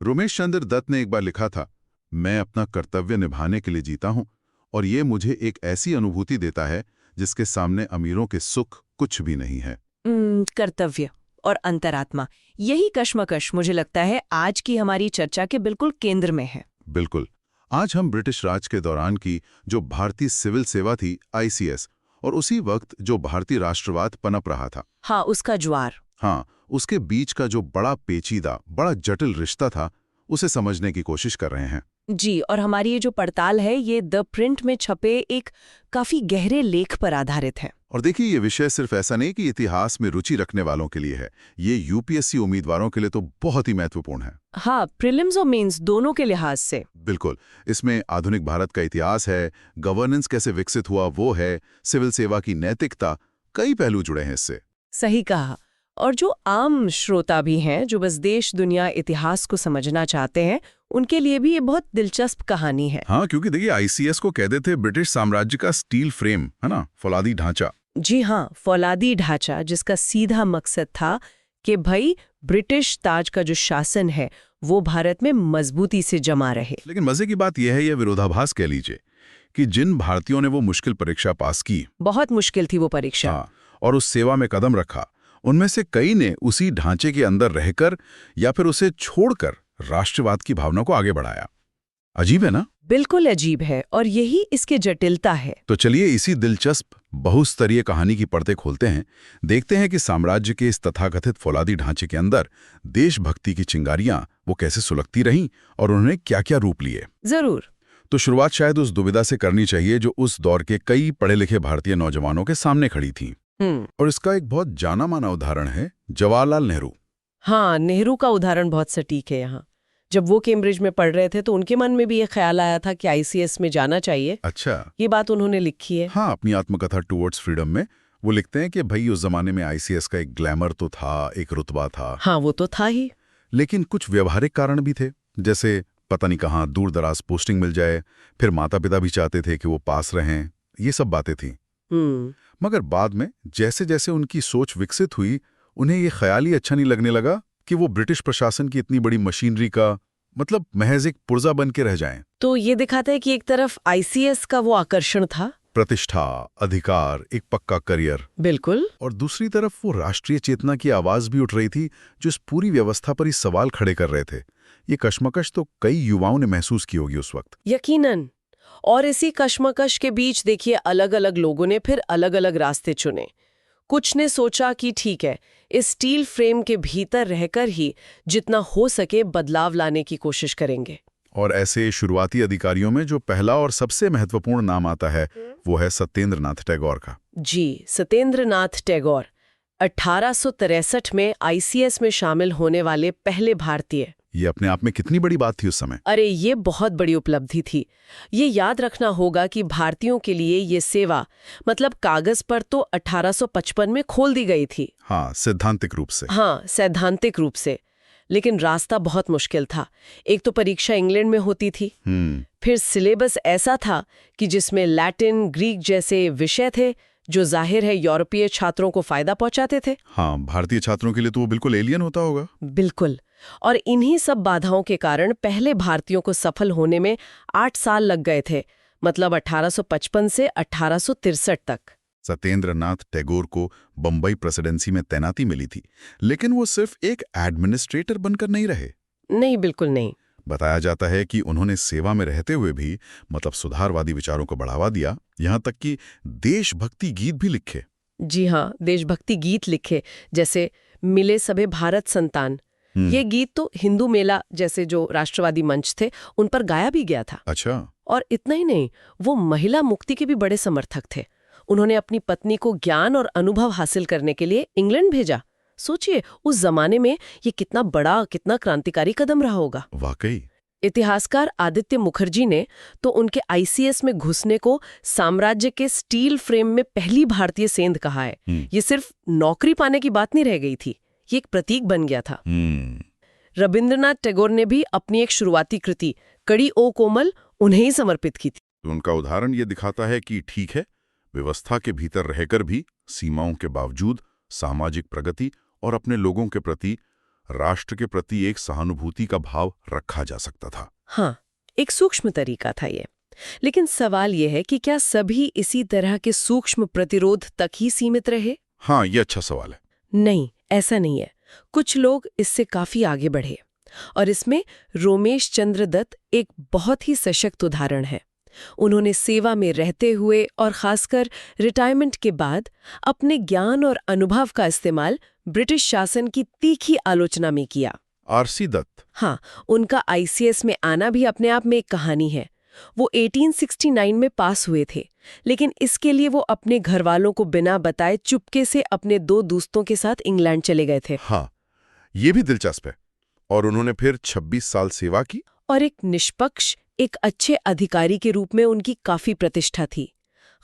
रोमेश चंद्र दत्त ने एक बार लिखा था, मैं अपना कर्तव्य निभाने के लिए जीता हूं और ये मुझे एक ऐसी अनुभूति देता है जिसके सामने अमीरों के सुख कुछ भी नहीं है। कर्तव्य और अंतरात्मा, यही कश्मकश मुझे लगता है आज की हमारी चर्चा के बिल्कुल केंद्र में है। बिल्कुल। आज हम ब्रिटिश राज के दौरान की जो भारतीय सिविल सेवा थी, आईसीएस, और उसी वक्त जो भारतीय राष्ट्रवाद पनप रहा था, हाँ, उसका ज्वार। हाँ, उसके बीच का जो बड़ा पेचीदा, बड़ा जटिल रिश्ता था, उसे समझने की कोशिश कर रहे हैं। जी, और हमारी ये जो पड़ताल है ये द प्रिंट में छपे एक काफी गहरे लेख पर आधारित है। और देखिए, ये विषय सिर्फ ऐसा नहीं कि इतिहास में रुचि रखने वालों के लिए है, ये यूपीएससी उम्मीदवारों के लिए तो बहुत ही महत्वपूर्ण है। हाँ, प्रीलिम्स और मेंस दोनों के लिहाज से। बिल्कुल। इसमें आधुनिक भारत का इतिहास है, गवर्नेंस कैसे विकसित हुआ वो है, सिविल सेवा की नैतिकता, कई पहलू जुड़े हैं इससे। सही कहा। और जो आम श्रोता भी हैं, जो बस देश दुनिया इतिहास को समझना चाहते हैं, उनके लिए भी ये बहुत दिलचस्प कहानी है। हाँ, क्योंकि देखिए, आईसीएस को कहते थे ब्रिटिश साम्राज्य का स्टील फ्रेम, है ना, फौलादी ढांचा। जी हाँ, फौलादी ढांचा, जिसका सीधा मकसद था कि भाई ब्रिटिश ताज का जो शासन है वो भारत में मजबूती से जमा रहे। लेकिन मजे की बात यह है, यह विरोधाभास कह लीजिए, कि जिन भारतीयों ने वो मुश्किल परीक्षा पास की, बहुत मुश्किल थी वो परीक्षा, हाँ, और उस सेवा में कदम रखा, उनमें से कई ने उसी ढांचे के अंदर रहकर या फिर उसे छोड़कर राष्ट्रवाद की भावना को आगे बढ़ाया। अजीब है ना? बिल्कुल अजीब है, और यही इसकी जटिलता है। तो चलिए इसी दिलचस्प बहुस्तरीय कहानी की परतें खोलते हैं, देखते हैं कि साम्राज्य के इस तथाकथित फौलादी ढांचे के अंदर देशभक्ति की चिंगारियां वो कैसे सुलगती रहीं और उन्होंने क्या-क्या रूप लिए। जरूर। तो शुरुआत शायद उस दुविधा से करनी चाहिए जो उस दौर के कई पढ़े लिखे भारतीय नौजवानों के सामने खड़ी थी। और इसका एक बहुत जाना माना उदाहरण है जवाहरलाल नेहरू। हाँ, नेहरू का उदाहरण बहुत सटीक है यहाँ। जब वो कैम्ब्रिज में पढ़ रहे थे तो उनके मन में भी ये ख्याल आया था कि आईसीएस में जाना चाहिए। अच्छा। ये बात उन्होंने लिखी है। हाँ, अपनी आत्मकथा टुवर्ड्स फ्रीडम में वो लिखते हैं कि भाई उस जमाने में आईसीएस का एक ग्लैमर तो था, एक रुतबा था। हाँ, वो तो था ही। लेकिन कुछ व्यवहारिक कारण भी थे, जैसे पता नहीं कहाँ दूर दराज पोस्टिंग मिल जाए, फिर माता पिता भी चाहते थे कि वो पास रहें, ये सब बातें थी। मगर बाद में जैसे जैसे उनकी सोच विकसित हुई, उन्हें ये ख्याल ही अच्छा नहीं लगने लगा कि वो ब्रिटिश प्रशासन की इतनी बड़ी मशीनरी का मतलब महज एक पुर्जा बन के रह जाएं। तो ये दिखाता है कि एक तरफ आईसीएस का वो आकर्षण था, प्रतिष्ठा, अधिकार, एक पक्का करियर, बिल्कुल, और दूसरी तरफ वो राष्ट्रीय चेतना की आवाज भी उठ रही थी जो इस पूरी व्यवस्था पर ही सवाल खड़े कर रहे थे। ये कश्मकश तो कई युवाओं ने महसूस की होगी उस वक्त। यकीनन। और इसी कश्मकश के बीच देखिए अलग अलग लोगों ने फिर अलग अलग रास्ते चुने। कुछ ने सोचा कि ठीक है, इस स्टील फ्रेम के भीतर रहकर ही जितना हो सके बदलाव लाने की कोशिश करेंगे। और ऐसे शुरुआती अधिकारियों में जो पहला और सबसे महत्वपूर्ण नाम आता है वो है सत्येंद्र नाथ टैगोर का। जी, सत्येंद्र नाथ टैगोर 1863 में आईसीएस में शामिल होने वाले पहले भारतीय। ये अपने आप में कितनी बड़ी बात थी उस समय। अरे ये बहुत बड़ी उपलब्धि थी। ये याद रखना होगा कि भारतीयों के लिए ये सेवा मतलब कागज पर तो 1855 में खोल दी गई थी। हाँ, सैद्धांतिक रूप से। हाँ, सैद्धांतिक रूप से। लेकिन रास्ता बहुत मुश्किल था। एक तो परीक्षा इंग्लैंड में होती थी, फिर सिलेबस ऐसा था कि जिसमें लैटिन, ग्रीक जैसे विषय थे जो जाहिर है यूरोपीय छात्रों को फायदा पहुंचाते थे। हाँ, भारतीय छात्रों के लिए तो वो बिल्कुल एलियन होता होगा। बिल्कुल। और इन्हीं सब बाधाओं के कारण पहले भारतीयों को सफल होने में 8 साल लग गए थे, मतलब 1855 से 1863 तक। सत्येंद्र नाथ टैगोर को बंबई प्रेसिडेंसी में तैनाती मिली थी, लेकिन वो सिर्फ एक एडमिनिस्ट्रेटर बनकर नहीं रहे। नहीं, बिल्कुल नहीं। बताया जाता है कि उन्होंने सेवा में रहते हुए भी मतलब सुधारवादी विचारों को बढ़ावा दिया, यहाँ तक कि देशभक्ति गीत भी लिखे। जी हाँ, देशभक्ति गीत लिखे, जैसे मिले सबे भारत संतान। ये गीत तो हिंदू मेला जैसे जो राष्ट्रवादी मंच थे उन पर गाया भी गया था। अच्छा। और इतना ही नहीं, वो महिला मुक्ति के भी बड़े समर्थक थे। उन्होंने अपनी पत्नी को ज्ञान और अनुभव हासिल करने के लिए इंग्लैंड भेजा। सोचिए उस जमाने में ये कितना बड़ा, कितना क्रांतिकारी कदम रहा होगा। वाकई। इतिहासकार आदित्य मुखर्जी ने तो उनके आईसीएस में घुसने को साम्राज्य के स्टील फ्रेम में पहली भारतीय सेंध कहा है। ये सिर्फ नौकरी पाने की बात नहीं रह गई थी, ये एक प्रतीक बन गया था। रविंद्रनाथ टैगोर ने भी अपनी एक शुरुआती कृति कड़ी ओ कोमल उन्हें ही समर्पित की थी। उनका उदाहरण ये दिखाता है कि ठीक है, व्यवस्था के भीतर रहकर भी सीमाओं के बावजूद सामाजिक प्रगति और अपने लोगों के प्रति राष्ट्र के प्रति एक सहानुभूति का भाव रखा जा सकता था। हाँ, एक सूक्ष्म तरीका था ये। लेकिन सवाल यह है कि क्या सभी इसी तरह के सूक्ष्म प्रतिरोध तक ही सीमित रहे? हाँ, ये अच्छा सवाल है। नहीं, ऐसा नहीं है। कुछ लोग इससे काफी आगे बढ़े और इसमें रोमेश चंद्र दत्त एक बहुत ही सशक्त उदाहरण है। उन्होंने सेवा में रहते हुए और खासकर रिटायरमेंट के बाद अपने ज्ञान और अनुभव का इस्तेमाल ब्रिटिश शासन की तीखी आलोचना में किया। आरसी दत्त। हाँ, उनका आईसीएस में आना भी अपने आप में एक कहानी है। वो 1869 में पास हुए थे, लेकिन इसके लिए वो अपने घरवालों को बिना बताए चुपके से अपने 2 दोस्तों के साथ इंग्लैंड चले गए थे। हाँ, ये भी दिलचस्प है। और उन्होंने फिर 26 साल सेवा की। और एक निष्पक्ष, एक अच्छे अधिकारी के रूप में उनकी काफी प्रतिष्ठा थी।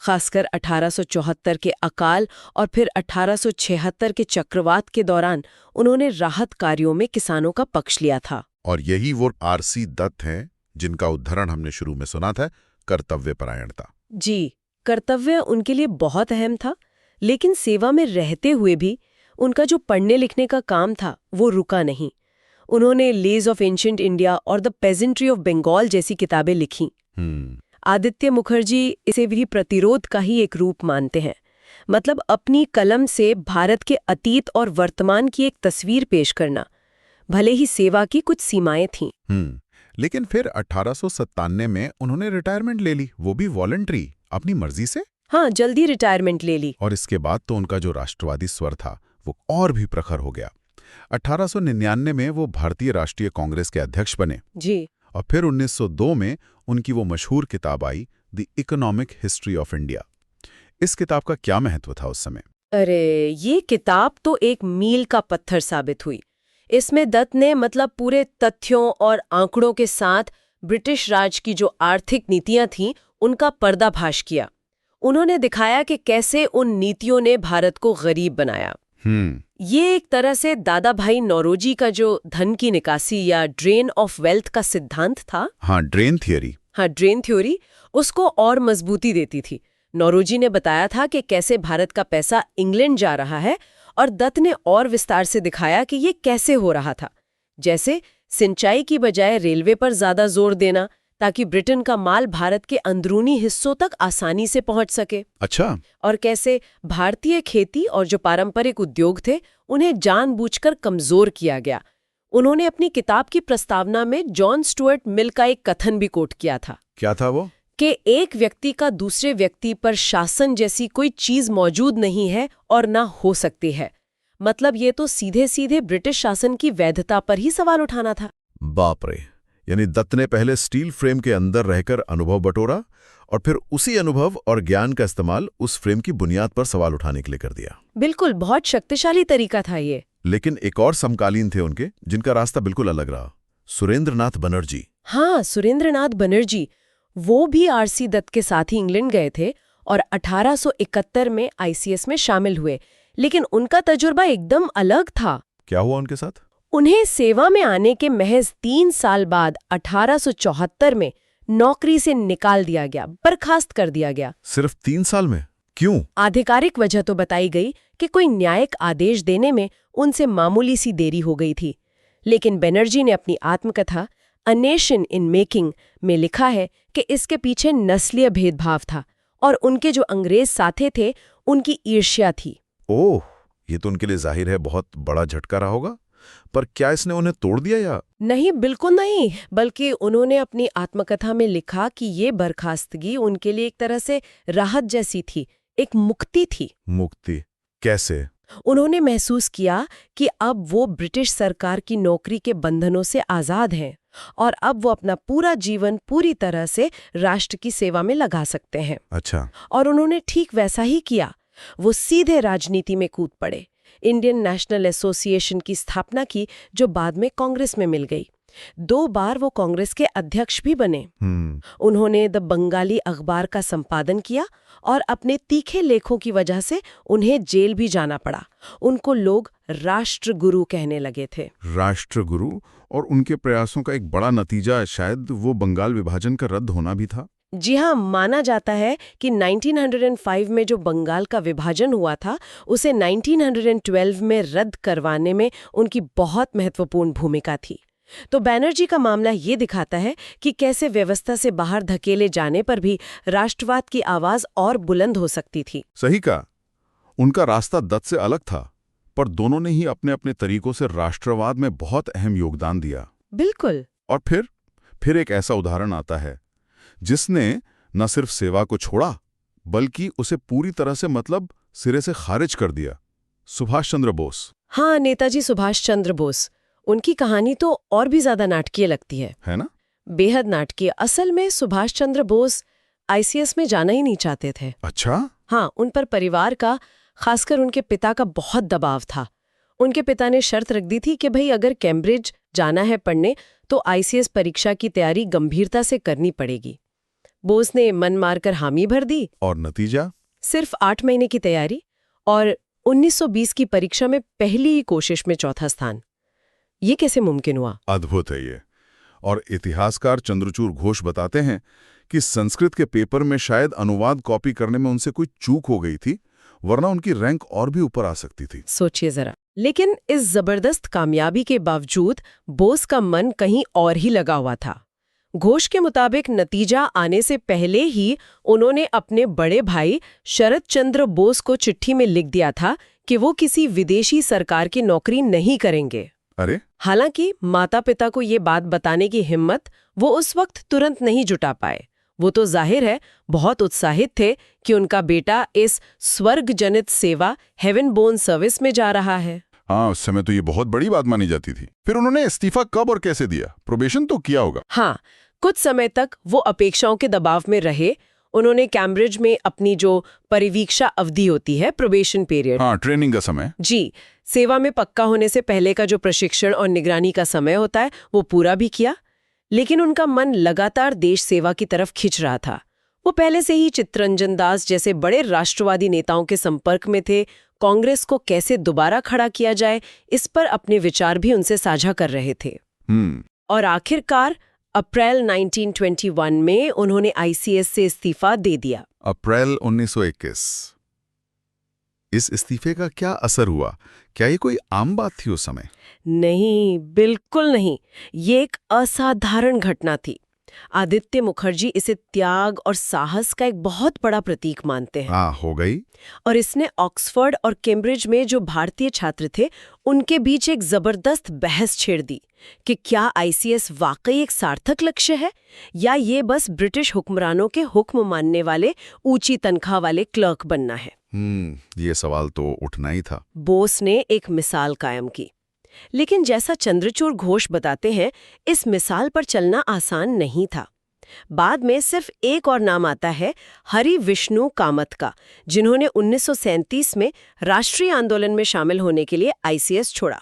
खासकर 1874 के अकाल और फिर 1876 के चक्रवात के दौरान उन्होंने राहत कार्यों में किसानों का पक्ष लिया था। और यही वो आरसी दत्त हैं जिनका उदाहरण हमने शुरू में सुना था, कर्तव्यपरायणता। जी, कर्तव्य उनके लिए बहुत अहम था, लेकिन सेवा में रहते हुए भी उनका जो पढ़ने लिखने का काम था वो रुका नहीं। उन्होंने लेज ऑफ एंशिएंट इंडिया और द पेजेंट्री ऑफ बंगाल जैसी किताबें लिखीं। आदित्य मुखर्जी इसे भी प्रतिरोध का ही एक रूप मानते हैं। मतलब अपनी कलम से भारत के अतीत और वर्तमान की एक तस्वीर पेश करना। भले ही सेवा की कुछ सीमाएं थीं। लेकिन फिर 1897 में उन्होंने रिटायरमेंट ले ली, वो भी वॉलंटरी, अपनी मर्जी से। हाँ, जल्दी रिटायरमेंट ले ली। और इसके बाद तो उनका जो राष्ट्रवादी स्वर था वो और भी प्रखर हो गया। 1899 में वो भारतीय राष्ट्रीय कांग्रेस के अध्यक्ष बने जी। और फिर 1902 में उनकी वो मशहूर किताब आई, the economic history of India. इस किताब का क्या महत्व था उस समय? अरे, ये किताब तो एक मील का पत्थर साबित हुई। इसमें दत्त ने पूरे तथ्यों और आंकड़ों के साथ ब्रिटिश राज की जो आर्थिक नीतियां थीं उनका पर्दाफाश किया। उन्होंने दिखाया कि कैसे उन नीतियों ने भारत को गरीब बनाया। ये एक तरह से दादा भाई नौरोजी का जो धन की निकासी या ड्रेन ऑफ वेल्थ का सिद्धांत था। हाँ, ड्रेन थ्योरी, उसको और मजबूती देती थी। नौरोजी ने बताया था कि कैसे भारत का पैसा इंग्लैंड जा रहा है, और दत्त ने और विस्तार से दिखाया कि ये कैसे हो रहा था। जैसे सिंचाई की बजाय रेलवे पर ज्यादा जोर देना, ताकि ब्रिटेन का माल भारत के अंदरूनी हिस्सों तक आसानी से पहुंच सके। अच्छा। और कैसे भारतीय खेती और जो पारंपरिक उद्योग थे उन्हें जानबूझकर कमजोर किया गया। उन्होंने अपनी किताब की प्रस्तावना में जॉन स्टुअर्ट मिल का एक कथन भी कोट किया था। क्या था वो? कि एक व्यक्ति का दूसरे व्यक्ति पर शासन जैसी कोई चीज मौजूद नहीं है और ना हो सकती है। मतलब ये तो सीधे सीधे ब्रिटिश शासन की वैधता पर ही सवाल उठाना था। बाप रे! यानी दत्त ने पहले स्टील फ्रेम के अंदर रहकर अनुभव बटोरा और फिर उसी अनुभव और ज्ञान का इस्तेमाल उस फ्रेम की बुनियाद पर सवाल उठाने के लिए कर दिया। बिल्कुल, बहुत शक्तिशाली तरीका था ये। लेकिन एक और समकालीन थे उनके, जिनका रास्ता बिल्कुल अलग रहा, सुरेंद्रनाथ बनर्जी। हाँ, सुरेंद्रनाथ बनर्जी। वो भी आरसी दत्त के साथ ही इंग्लैंड गए थे और 1871 में आईसीएस में शामिल हुए। लेकिन उनका तजुर्बा एकदम अलग था। क्या हुआ उनके साथ? उन्हें सेवा में आने के महज 3 साल बाद 1874 में नौकरी से निकाल दिया गया, बर्खास्त कर दिया गया। सिर्फ 3 साल में? क्यों? आधिकारिक वजह तो बताई गई कि कोई न्यायिक आदेश देने में उनसे मामूली सी देरी हो गई थी। लेकिन बनर्जी ने अपनी आत्मकथा अ नेशन इन मेकिंग में लिखा है कि इसके पीछे नस्लीय भेदभाव था और उनके जो अंग्रेज साथी थे उनकी ईर्ष्या थी। ओह, ये तो उनके लिए जाहिर है बहुत बड़ा झटका रहा होगा। पर क्या इसने उन्हें तोड़ दिया या? नहीं, बिल्कुल नहीं। बल्कि उन्होंने अपनी आत्मकथा में लिखा कि ये बर्खास्तगी उनके लिए एक तरह से राहत जैसी थी, एक मुक्ति थी। मुक्ति कैसे? उन्होंने महसूस किया कि अब वो ब्रिटिश सरकार की नौकरी के बंधनों से आज़ाद हैं और अब वो अपना पूरा जीवन पूरी तरह से राष्ट्र की सेवा में लगा सकते हैं। अच्छा। और उन्होंने ठीक वैसा ही किया। वो सीधे राजनीति में कूद पड़े। इंडियन नेशनल एसोसिएशन की स्थापना की, जो बाद में कांग्रेस में मिल गई। 2 बार वो कांग्रेस के अध्यक्ष भी बने। उन्होंने द बंगाली अखबार का संपादन किया और अपने तीखे लेखों की वजह से उन्हें जेल भी जाना पड़ा। उनको लोग राष्ट्रगुरु कहने लगे थे। राष्ट्रगुरु। और उनके प्रयासों का एक बड़ा नतीजा शायद वो बंगाल विभाजन का रद्द होना भी था। जी हाँ, माना जाता है कि 1905 में जो बंगाल का विभाजन हुआ था उसे 1912 में रद्द करवाने में उनकी बहुत महत्वपूर्ण भूमिका थी। तो बैनर्जी का मामला ये दिखाता है कि कैसे व्यवस्था से बाहर धकेले जाने पर भी राष्ट्रवाद की आवाज और बुलंद हो सकती थी। सही कहा। उनका रास्ता दत्त से अलग था, पर दोनों ने ही अपने अपने तरीकों से राष्ट्रवाद में बहुत अहम योगदान दिया। बिल्कुल। और फिर एक ऐसा उदाहरण आता है जिसने न सिर्फ सेवा को छोड़ा बल्कि उसे पूरी तरह से सिरे से खारिज कर दिया। सुभाष चंद्र बोस। हाँ, नेताजी सुभाष चंद्र बोस। उनकी कहानी तो और भी ज्यादा नाटकीय लगती है ना? बेहद नाटकीय। असल में सुभाष चंद्र बोस आईसीएस में जाना ही नहीं चाहते थे। अच्छा? हाँ, उन पर परिवार का, खासकर उनके पिता का बहुत दबाव था। उनके पिता ने शर्त रख दी थी कि भाई अगर कैम्ब्रिज जाना है पढ़ने तो आईसीएस परीक्षा की तैयारी गंभीरता से करनी पड़ेगी। बोस ने मन मारकर हामी भर दी। और नतीजा? सिर्फ 8 महीने की तैयारी और 1920 की परीक्षा में पहली ही कोशिश में चौथा स्थान। ये कैसे मुमकिन हुआ? अद्भुत है ये। और इतिहासकार चंद्रचूड़ घोष बताते हैं कि संस्कृत के पेपर में शायद अनुवाद कॉपी करने में उनसे कोई चूक हो गई थी, वरना उनकी रैंक और भी ऊपर आ सकती थी। सोचिए जरा। लेकिन इस जबरदस्त कामयाबी के बावजूद बोस का मन कहीं और ही लगा हुआ था। घोष के मुताबिक नतीजा आने से पहले ही उन्होंने अपने बड़े भाई शरद चंद्र बोस को चिट्ठी में लिख दिया था कि वो किसी विदेशी सरकार की नौकरी नहीं करेंगे। अरे! हालांकि माता पिता को ये बात बताने की हिम्मत वो उस वक्त तुरंत नहीं जुटा पाए। वो तो जाहिर है बहुत उत्साहित थे कि उनका बेटा इस स्वर्ग जनित सेवा, हेवन बोर्न सर्विस में जा रहा है। हाँ, उस समय तो ये बहुत बड़ी बात मानी जाती थी। फिर उन्होंने इस्तीफा कब और कैसे दिया? प्रोबेशन तो किया होगा। हाँ, कुछ समय तक वो अपेक्षाओं के दबाव में रहे। उन्होंने कैम्ब्रिज में अपनी जो परिवीक्षा अवधि होती है, प्रोबेशन पीरियड, हाँ, ट्रेनिंग का समय, जी, सेवा में पक्का होने से पहले का जो प्रशिक्षण और निगरानी का समय होता है, वो पूरा भी किया। लेकिन उनका मन लगातार देश सेवा की तरफ खिंच रहा था। वो पहले से ही चित्तरंजन दास जैसे बड़े राष्ट्रवादी नेताओं के संपर्क में थे। कांग्रेस को कैसे दोबारा खड़ा किया जाए, इस पर अपने विचार भी उनसे साझा कर रहे थे। और आखिरकार अप्रैल 1921 में उन्होंने आईसीएस से इस्तीफा दे दिया। अप्रैल 1921। इस इस्तीफे का क्या असर हुआ? क्या ये कोई आम बात थी उस समय? नहीं, बिल्कुल नहीं। ये एक असाधारण घटना थी। आदित्य मुखर्जी इसे त्याग और साहस का एक बहुत बड़ा प्रतीक मानते हैं। हाँ, हो गई। और इसने ऑक्सफोर्ड और कैम्ब्रिज में जो भारतीय छात्र थे उनके बीच एक जबरदस्त बहस छेड़ दी कि क्या आईसीएस वाकई एक सार्थक लक्ष्य है या ये बस ब्रिटिश हुक्मरानों के हुक्म मानने वाले ऊंची तनख्वाह वाले क्लर्क बनना है। ये सवाल तो उठना ही था। बोस ने एक मिसाल कायम की, लेकिन जैसा चंद्रचूड़ घोष बताते हैं, इस मिसाल पर चलना आसान नहीं था। बाद में सिर्फ एक और नाम आता है, हरि विष्णु कामत का, जिन्होंने 1937 में राष्ट्रीय आंदोलन में शामिल होने के लिए आईसीएस छोड़ा।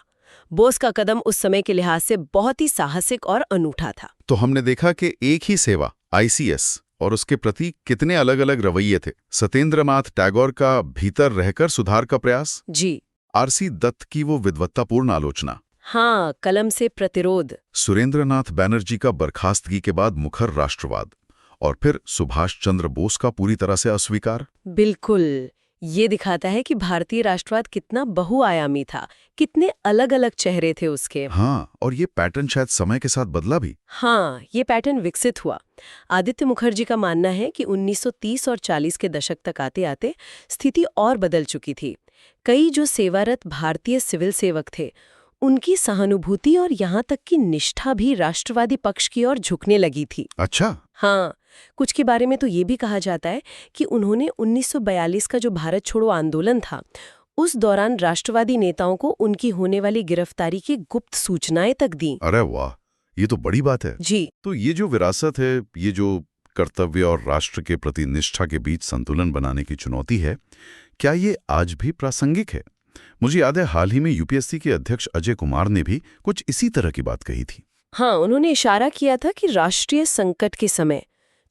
बोस का कदम उस समय के लिहाज से बहुत ही साहसिक और अनूठा था। तो हमने देखा कि एक ही सेवा, आईसीएस, और उसके प्रति कितने अलग अलग रवैये थे। सत्येंद्रनाथ टैगोर का भीतर रहकर सुधार का प्रयास, जी, आरसी दत्त की वो विद्वत्तापूर्ण आलोचना, हाँ, कलम से प्रतिरोध, सुरेंद्रनाथ बैनर्जी का बर्खास्तगी के बाद मुखर राष्ट्रवाद, और फिर सुभाष चंद्र बोस का पूरी तरह से अस्वीकार। बिल्कुल। ये दिखाता है कि भारतीय राष्ट्रवाद कितना बहुआयामी था, कितने अलग अलग चेहरे थे उसके। हाँ, और ये पैटर्न शायद समय के साथ बदला भी। हाँ, ये पैटर्न विकसित हुआ। आदित्य मुखर्जी का मानना है कि 1930 और 40 के दशक तक आते आते स्थिति और बदल चुकी थी। कई जो सेवारत भारतीय सिविल सेवक थे, उनकी सहानुभूति और यहाँ तक कि निष्ठा भी राष्ट्रवादी पक्ष की ओर झुकने लगी थी। अच्छा? हाँ, कुछ के बारे में तो ये भी कहा जाता है कि उन्होंने 1942 का जो भारत छोड़ो आंदोलन था, उस दौरान राष्ट्रवादी नेताओं को उनकी होने वाली गिरफ्तारी की गुप्त सूचनाएं तक दी। अरे वाह, ये तो बड़ी बात है। जी। तो ये जो विरासत है, ये जो कर्तव्य और राष्ट्र के प्रति निष्ठा के बीच संतुलन बनाने की चुनौती है, क्या ये आज भी प्रासंगिक है? मुझे याद है हाल ही में यूपीएससी के अध्यक्ष अजय कुमार ने भी कुछ इसी तरह की बात कही थी। हाँ, उन्होंने इशारा किया था कि राष्ट्रीय संकट के समय,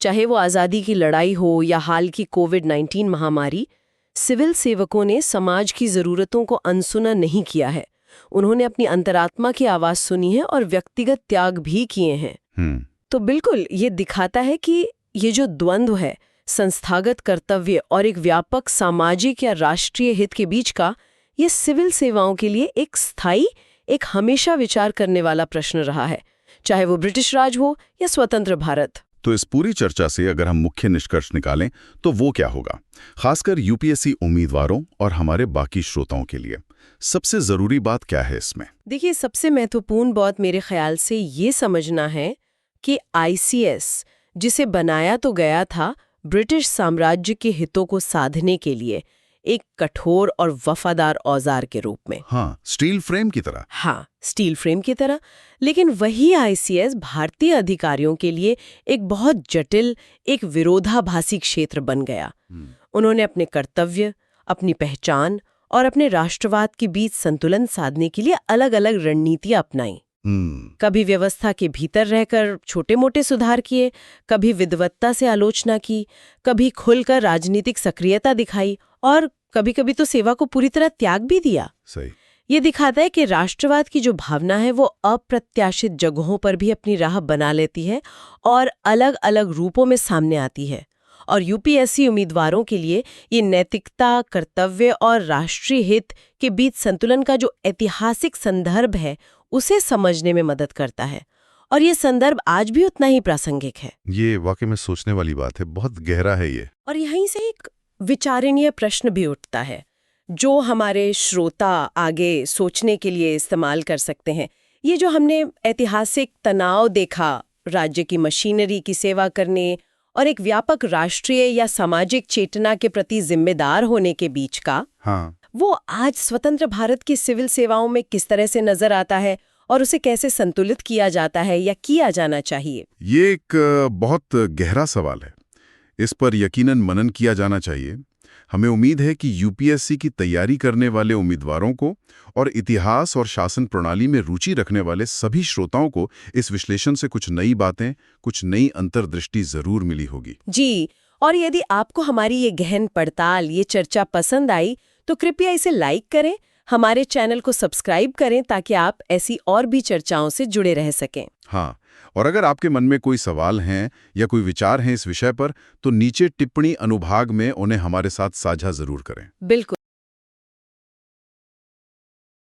चाहे वो आज़ादी की लड़ाई हो या हाल की कोविड-19 महामारी, सिविल सेवकों ने समाज की ज़रूरतों को अनसुना नहीं किया है। उन्होंने अपनी अंतरात्मा की आवाज़ सुनी है और व्यक्तिगत त्याग भी किए हैं। तो बिल्कुल ये दिखाता है कि ये जो द्वंद्व है संस्थागत कर्तव्य और एक व्यापक सामाजिक या राष्ट्रीय हित के बीच का, ये सिविल सेवाओं के लिए एक स्थायी, एक हमेशा विचार करने वाला प्रश्न रहा है, चाहे वो ब्रिटिश राज हो या स्वतंत्र भारत। तो इस पूरी चर्चा से अगर हम मुख्य निष्कर्ष निकालें तो वो क्या होगा, खासकर यूपीएससी उम्मीदवारों और हमारे बाकी श्रोताओं के लिए सबसे जरूरी बात क्या है इसमें? देखिए, सबसे महत्वपूर्ण बात मेरे ख्याल से ये समझना है कि आईसीएस, जिसे बनाया तो गया था ब्रिटिश साम्राज्य के हितों को साधने के लिए, एक कठोर और वफादार औजार के रूप में। हाँ, स्टील फ्रेम की तरह। हाँ, स्टील फ्रेम की तरह। लेकिन वही आईसीएस भारतीय अधिकारियों के लिए एक बहुत जटिल, एक विरोधाभासी क्षेत्र बन गया। उन्होंने अपने कर्तव्य, अपनी पहचान और अपने राष्ट्रवाद के बीच संतुलन साधने के लिए अलग-अलग रणनीतियां अपनाई। कभी व्यवस्था के भीतर रहकर छोटे-मोटे सुधार किए, कभी विद्वत्ता से आलोचना की, कभी खुलकर राजनीतिक सक्रियता दिखाई और कभी-कभी तो सेवा को पूरी तरह त्याग भी दिया। सही। ये दिखाता है कि राष्ट्रवाद की जो भावना है वो अप्रत्याशित जगहों पर भी अपनी राह बना लेती है और अलग-अलग रूपों में सामने आती है। और यूपीएससी उम्मीदवारों के लिए ये नैतिकता, कर्तव्य और राष्ट्रीय हित के बीच संतुलन का जो ऐतिहासिक संदर्भ है, उसे समझने में मदद करता है। और ये संदर्भ आज भी उतना ही प्रासंगिक है। ये वाकई में सोचने वाली बात है, बहुत गहरा है ये। और यहीं से एक विचारणीय प्रश्न भी उठता है, जो हमारे श्रोता आगे सोचने के लिए इस्तेमाल कर सकते हैं। ये जो हमने ऐतिहासिक तनाव देखा राज्य की मशीनरी की सेवा करने और एक व्यापक राष्ट्रीय या सामाजिक चेतना के प्रति जिम्मेदार होने के बीच का, हाँ, वो आज स्वतंत्र भारत की सिविल सेवाओं में किस तरह से नजर आता है और उसे कैसे संतुलित किया जाता है या किया जाना चाहिए? ये एक बहुत गहरा सवाल है। इस पर यकीनन मनन किया जाना चाहिए। हमें उम्मीद है कि यूपीएससी की तैयारी करने वाले उम्मीदवारों को और इतिहास और शासन प्रणाली में रुचि रखने वाले सभी श्रोताओं को इस विश्लेषण से कुछ नई बातें, कुछ नई अंतर्दृष्टि जरूर मिली होगी। जी, और यदि आपको हमारी ये गहन पड़ताल, ये चर्चा पसंद आई तो कृपया इसे लाइक करें, हमारे चैनल को सब्सक्राइब करें ताकि आप ऐसी और भी चर्चाओं से जुड़े रह सकें। हाँ, और अगर आपके मन में कोई सवाल हैं या कोई विचार हैं इस विषय पर, तो नीचे टिप्पणी अनुभाग में उन्हें हमारे साथ साझा जरूर करें। बिल्कुल।